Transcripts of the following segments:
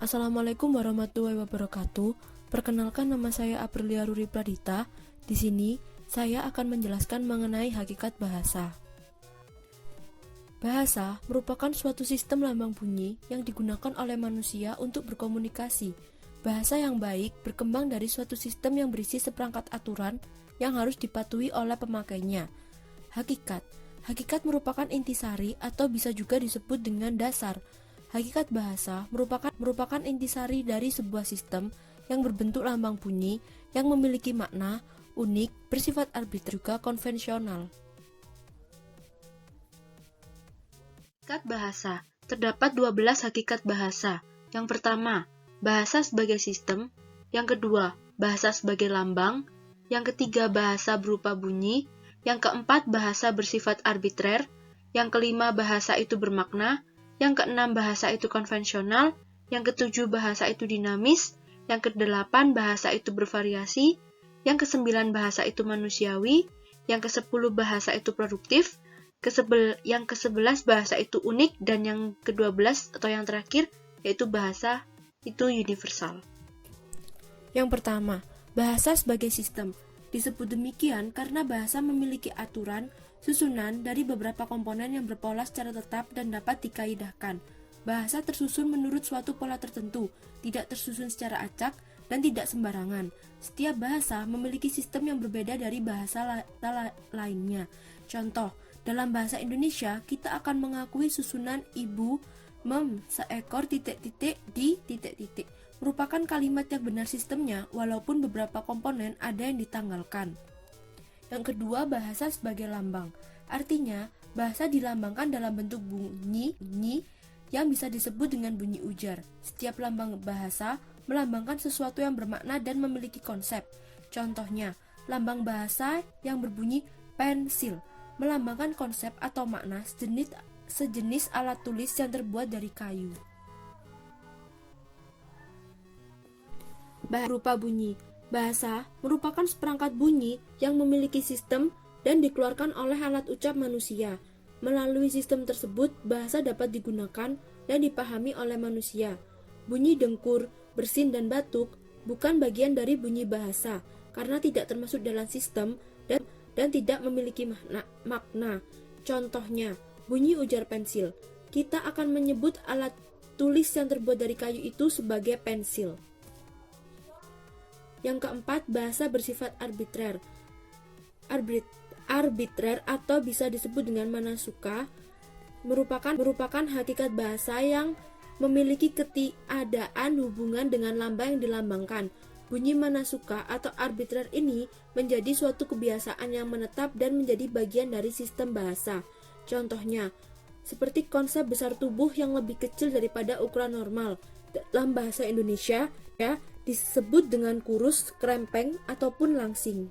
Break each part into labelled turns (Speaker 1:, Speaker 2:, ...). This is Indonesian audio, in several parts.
Speaker 1: Assalamualaikum warahmatullahi wabarakatuh. Perkenalkan, nama saya Aprilia Ruri Pradita. Di sini saya akan menjelaskan mengenai hakikat bahasa. Bahasa merupakan suatu sistem lambang bunyi yang digunakan oleh manusia untuk berkomunikasi. Bahasa yang baik berkembang dari suatu sistem yang berisi seperangkat aturan yang harus dipatuhi oleh pemakainya. Hakikat merupakan intisari atau bisa juga disebut dengan dasar. Hakikat bahasa merupakan intisari dari sebuah sistem yang berbentuk lambang bunyi yang memiliki makna unik, bersifat arbiter, juga konvensional.
Speaker 2: Hakikat bahasa. Terdapat 12 hakikat bahasa. Yang pertama, bahasa sebagai sistem. Yang kedua, bahasa sebagai lambang. Yang ketiga, bahasa berupa bunyi. Yang keempat, bahasa bersifat arbitrer. Yang kelima, bahasa itu bermakna. Yang keenam, bahasa itu konvensional. Yang ketujuh, bahasa itu dinamis. Yang kedelapan, bahasa itu bervariasi. Yang kesembilan, bahasa itu manusiawi. Yang kesepuluh, bahasa itu produktif. Yang ke-11 bahasa itu unik, dan yang ke-12 atau yang terakhir yaitu bahasa itu universal.
Speaker 1: Yang pertama, bahasa sebagai sistem. Disebut demikian karena bahasa memiliki aturan, susunan dari beberapa komponen yang berpola secara tetap dan dapat dikaidahkan. Bahasa tersusun menurut suatu pola tertentu, tidak tersusun secara acak, dan tidak sembarangan. Setiap bahasa memiliki sistem yang berbeda dari bahasa lainnya. Contoh, dalam bahasa Indonesia, kita akan mengakui susunan ibu, seekor, di, merupakan kalimat yang benar sistemnya, walaupun beberapa komponen ada yang ditanggalkan. Yang kedua, bahasa sebagai lambang. Artinya, bahasa dilambangkan dalam bentuk bunyi yang bisa disebut dengan bunyi ujar. Setiap lambang bahasa melambangkan sesuatu yang bermakna dan memiliki konsep. Contohnya, lambang bahasa yang berbunyi pensil melambangkan konsep atau makna sejenis alat tulis yang terbuat dari kayu. Berupa bunyi. Bahasa merupakan seperangkat bunyi yang memiliki sistem dan dikeluarkan oleh alat ucap manusia. Melalui sistem tersebut, bahasa dapat digunakan dan dipahami oleh manusia. Bunyi dengkur, bersin, dan batuk bukan bagian dari bunyi bahasa karena tidak termasuk dalam sistem dan tidak memiliki makna. Contohnya, bunyi ujar pensil. Kita akan menyebut alat tulis yang terbuat dari kayu itu sebagai pensil. Yang keempat, bahasa bersifat arbitrer. Arbitrer atau bisa disebut dengan manasuka merupakan hakikat bahasa yang memiliki ketiadaan hubungan dengan lambang yang dilambangkan. Bunyi manasuka atau arbitrer ini menjadi suatu kebiasaan yang menetap dan menjadi bagian dari sistem bahasa. Contohnya, seperti konsep besar tubuh yang lebih kecil daripada ukuran normal. Dalam bahasa Indonesia, disebut dengan kurus, krempeng, ataupun langsing.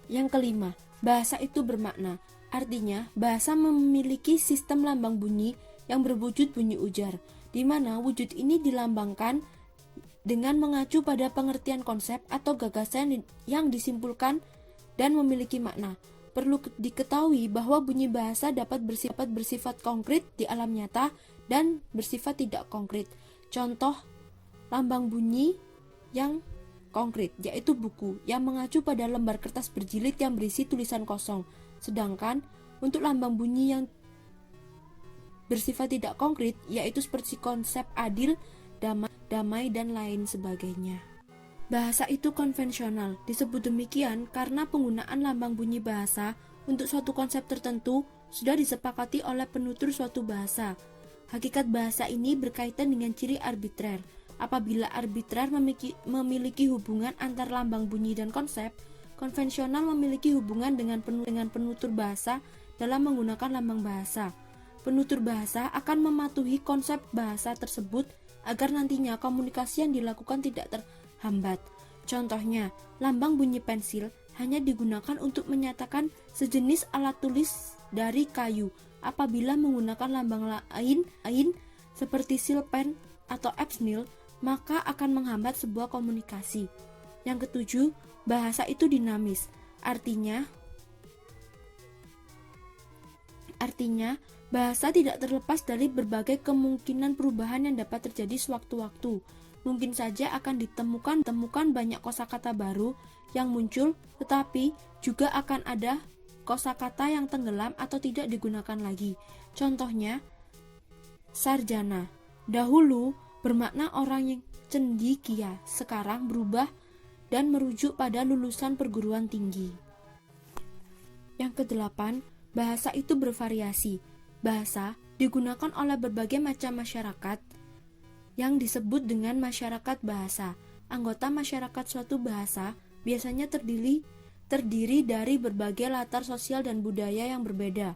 Speaker 1: Yang kelima, bahasa itu bermakna. Artinya, bahasa memiliki sistem lambang bunyi yang berwujud bunyi ujar, di mana wujud ini dilambangkan dengan mengacu pada pengertian konsep atau gagasan yang disimpulkan dan memiliki makna. Perlu diketahui bahwa bunyi bahasa dapat bersifat konkret di alam nyata dan bersifat tidak konkret. Contoh lambang bunyi yang konkret yaitu buku yang mengacu pada lembar kertas berjilid yang berisi tulisan kosong. Sedangkan untuk lambang bunyi yang bersifat tidak konkret yaitu seperti konsep adil, damai, dan lain sebagainya. Bahasa itu konvensional. Disebut demikian karena penggunaan lambang bunyi bahasa untuk suatu konsep tertentu sudah disepakati oleh penutur suatu bahasa. Hakikat bahasa ini berkaitan dengan ciri arbitrer. Apabila arbitrer memiliki hubungan antar lambang bunyi dan konsep, konvensional memiliki hubungan dengan penutur bahasa dalam menggunakan lambang bahasa. Penutur bahasa akan mematuhi konsep bahasa tersebut agar nantinya komunikasi yang dilakukan tidak terhambat. Contohnya, lambang bunyi pensil hanya digunakan untuk menyatakan sejenis alat tulis dari kayu. Apabila menggunakan lambang lain seperti silpen atau epsnil, maka akan menghambat sebuah komunikasi. Yang ketujuh, bahasa itu dinamis. Artinya, Artinya, bahasa tidak terlepas dari berbagai kemungkinan perubahan yang dapat terjadi sewaktu-waktu. Mungkin saja akan ditemukan banyak kosakata baru yang muncul, tetapi juga akan ada kosakata yang tenggelam atau tidak digunakan lagi. Contohnya, sarjana. Dahulu bermakna orang yang cendekia, sekarang berubah dan merujuk pada lulusan perguruan tinggi. Yang kedelapan, bahasa itu bervariasi. Bahasa digunakan oleh berbagai macam masyarakat yang disebut dengan masyarakat bahasa. Anggota masyarakat suatu bahasa biasanya terdiri dari berbagai latar sosial dan budaya yang berbeda.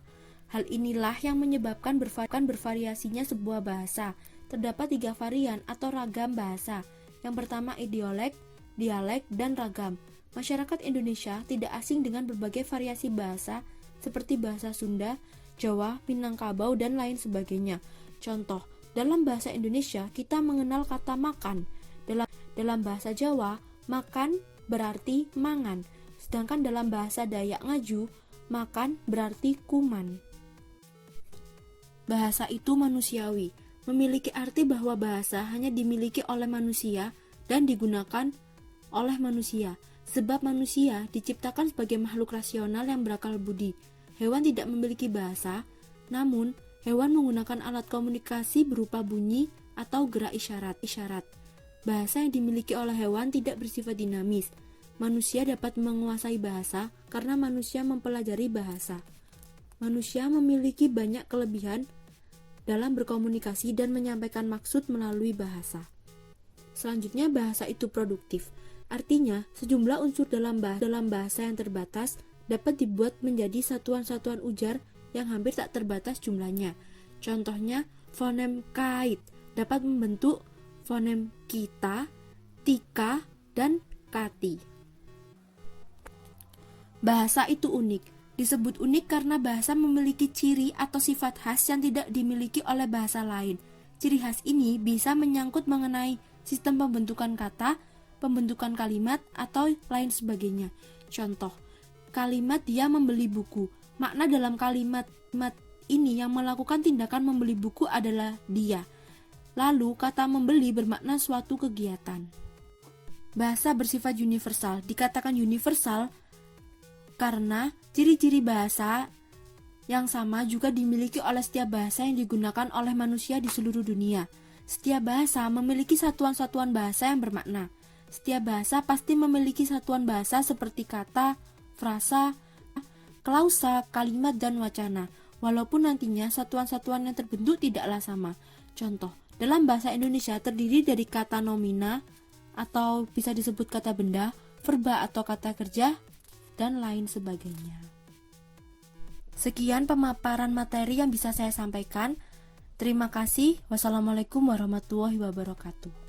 Speaker 1: Hal inilah yang menyebabkan bervariasinya sebuah bahasa. Terdapat 3 varian atau ragam bahasa. Yang pertama idiolek, dialek, dan ragam. Masyarakat Indonesia tidak asing dengan berbagai variasi bahasa seperti bahasa Sunda, Jawa, Minangkabau, dan lain sebagainya. Contoh, dalam bahasa Indonesia kita mengenal kata makan. Dalam bahasa Jawa, makan berarti mangan. Sedangkan dalam bahasa Dayak Ngaju, makan berarti kuman. Bahasa itu manusiawi, memiliki arti bahwa bahasa hanya dimiliki oleh manusia dan digunakan oleh manusia, sebab manusia diciptakan sebagai makhluk rasional yang berakal budi. Hewan tidak memiliki bahasa, namun hewan menggunakan alat komunikasi berupa bunyi atau gerak isyarat. Bahasa yang dimiliki oleh hewan tidak bersifat dinamis. Manusia dapat menguasai bahasa karena manusia mempelajari bahasa. Manusia memiliki banyak kelebihan dalam berkomunikasi dan menyampaikan maksud melalui bahasa. Selanjutnya, bahasa itu produktif. Artinya, sejumlah unsur dalam bahasa yang terbatas dapat dibuat menjadi satuan-satuan ujar yang hampir tak terbatas jumlahnya. Contohnya, fonem kait dapat membentuk fonem kita, tika, dan kati. Bahasa itu unik. Disebut unik karena bahasa memiliki ciri atau sifat khas yang tidak dimiliki oleh bahasa lain. Ciri khas ini bisa menyangkut mengenai sistem pembentukan kata, pembentukan kalimat, atau lain sebagainya. Contoh, kalimat dia membeli buku. Makna dalam kalimat ini yang melakukan tindakan membeli buku adalah dia. Lalu, kata membeli bermakna suatu kegiatan. Bahasa bersifat universal. Dikatakan universal karena ciri-ciri bahasa yang sama juga dimiliki oleh setiap bahasa yang digunakan oleh manusia di seluruh dunia. Setiap bahasa memiliki satuan-satuan bahasa yang bermakna. Setiap bahasa pasti memiliki satuan bahasa seperti kata, frasa, klausa, kalimat, dan wacana. Walaupun nantinya satuan-satuan yang terbentuk tidaklah sama. Contoh, dalam bahasa Indonesia terdiri dari kata nomina atau bisa disebut kata benda, verba atau kata kerja, dan lain sebagainya. Sekian pemaparan materi yang bisa saya sampaikan. Terima kasih. Wassalamualaikum warahmatullahi wabarakatuh.